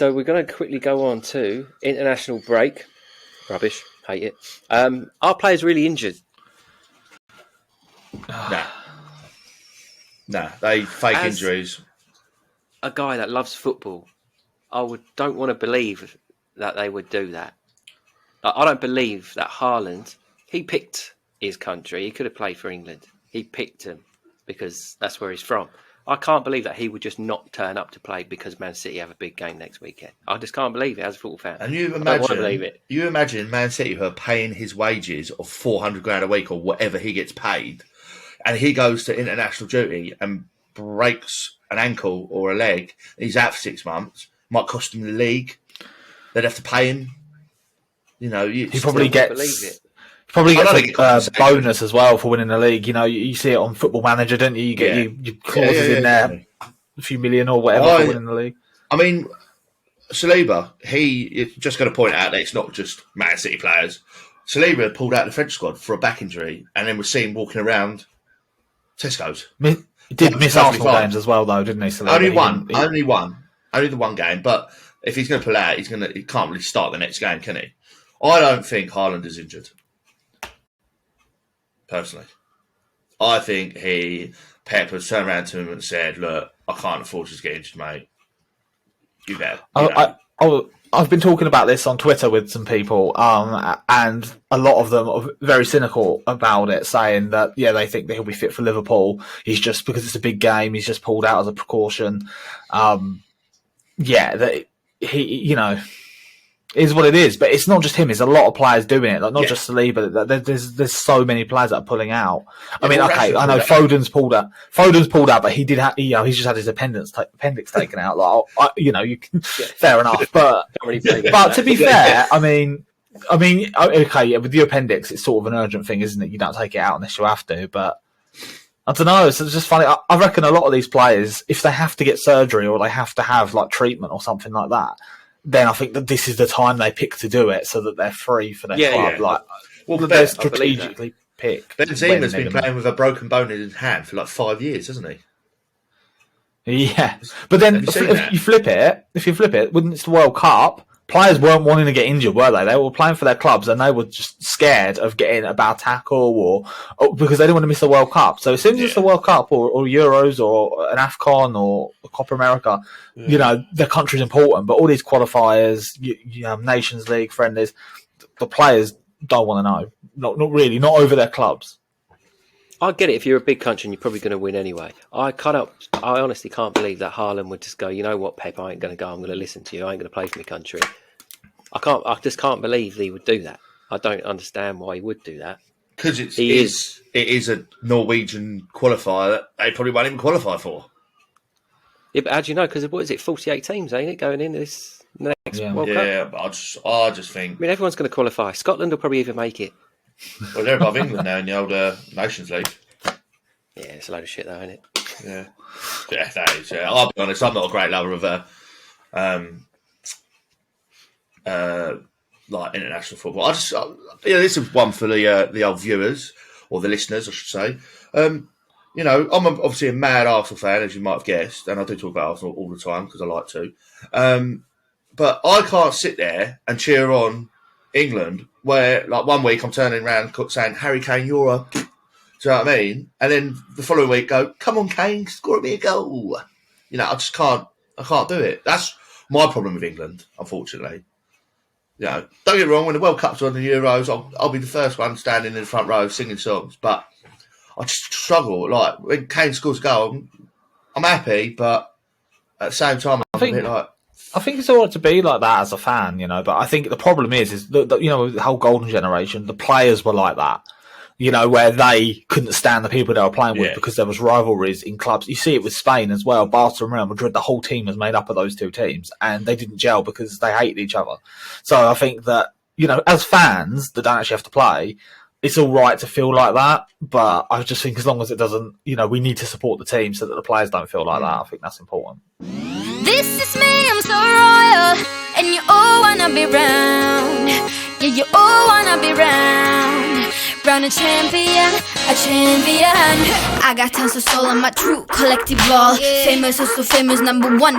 So we're going to quickly go on to international break. Rubbish, hate it. Our players really injured? Nah, they fake injuries. A guy that loves football, don't want to believe that they would do that. I don't believe that Haaland, he picked his country. He could have played for England. He picked him because that's where he's from. I can't believe that he would just not turn up to play because Man City have a big game next weekend. I just can't believe it as a football fan. And you imagine, I don't want to believe it. You imagine Man City who are paying his wages of $400,000 a week or whatever he gets paid, and he goes to international duty and breaks an ankle or a leg. And he's out for 6 months. Might cost him the league. They'd have to pay him. You know, he probably gets. Probably gets a bonus as well for winning the league. You know, you see it on Football Manager, don't you? You get your clauses in there, a few million or whatever for winning the league. I mean, Saliba, just going to point out that it's not just Man City players. Saliba pulled out the French squad for a back injury and then was seen walking around Tesco's. He did miss Arsenal games as well, though, didn't he? Saliba? Only the one game. But if he's going to pull out, he can't really start the next game, can he? I don't think Haaland is injured. Personally, I think Pep has turned around to him and said, "Look, I can't afford you to get injured, mate. You better." I've been talking about this on Twitter with some people, and a lot of them are very cynical about it, saying that they think that he'll be fit for Liverpool. He's just because it's a big game, he's just pulled out as a precaution. That he, is what it is, but it's not just him. It's a lot of players doing it, like not just Saliba. There's so many players that are pulling out. I mean, okay, I know Foden's pulled out. But he did. He's just had his appendix taken out. Like, you can, fair enough. But to be fair, I mean, okay, with the appendix, it's sort of an urgent thing, isn't it? You don't take it out unless you have to. But I don't know. It's just funny. I reckon a lot of these players, if they have to get surgery or they have to have like treatment or something like that, then I think that this is the time they pick to do it so that they're free for their club. Yeah. They're strategically picked. Benzema's been playing with a broken bone in his hand for like 5 years, hasn't he? Yeah. But then if you flip it, when it's the World Cup, players weren't wanting to get injured, were they? They were playing for their clubs and they were just scared of getting a bad tackle or because they didn't want to miss the World Cup. So as soon as it's the World Cup or Euros or an AFCON or a Copa America, their country's important. But all these qualifiers, Nations League, friendlies, the players don't want to know. Not really, not over their clubs. I get it. If you're a big country and you're probably going to win anyway. I honestly can't believe that Haaland would just go, you know what, Pep, I ain't going to go. I'm going to listen to you. I ain't going to play for my country. I just can't believe he would do that. I don't understand why he would do that. Because it is a Norwegian qualifier that they probably won't even qualify for. Yeah, but how do you know? Because what is it, 48 teams, ain't it, going in this next World Cup? Yeah, but I just think... I mean, everyone's going to qualify. Scotland will probably even make it. Well, they're above England now in the old Nations League. Yeah, it's a load of shit, though, isn't it? Yeah, that is. Yeah. I'll be honest, I'm not a great lover of like international football. This is one for the old viewers or the listeners, I should say. I'm obviously a mad Arsenal fan, as you might have guessed, and I do talk about Arsenal all the time because I like to. But I can't sit there and cheer on England, where like 1 week I'm turning around saying, Harry Kane, you're a... Do you know what I mean? And then the following week go, come on Kane, score me a goal. I just can't do it. That's my problem with England, unfortunately. Don't get me wrong, when the World Cup's on, the Euros, I'll be the first one standing in the front row singing songs, but I just struggle. Like, when Kane scores a goal, I'm happy, but at the same time, I'm a bit like... I think it's all right to be like that as a fan, but I think the problem is that the whole golden generation, the players were like that, where they couldn't stand the people they were playing with because there was rivalries in clubs. You see it with Spain as well. Barca and Real Madrid, the whole team was made up of those two teams and they didn't gel because they hated each other. So I think that, as fans that don't actually have to play, it's all right to feel like that, but I just think as long as it doesn't, we need to support the team so that the players don't feel like that. I think that's important. This is me, I'm so royal, and you all wanna be round. Yeah, you all wanna be round. Round a champion, a champion. I got tons of soul on my true collective ball. Famous, so famous, number one.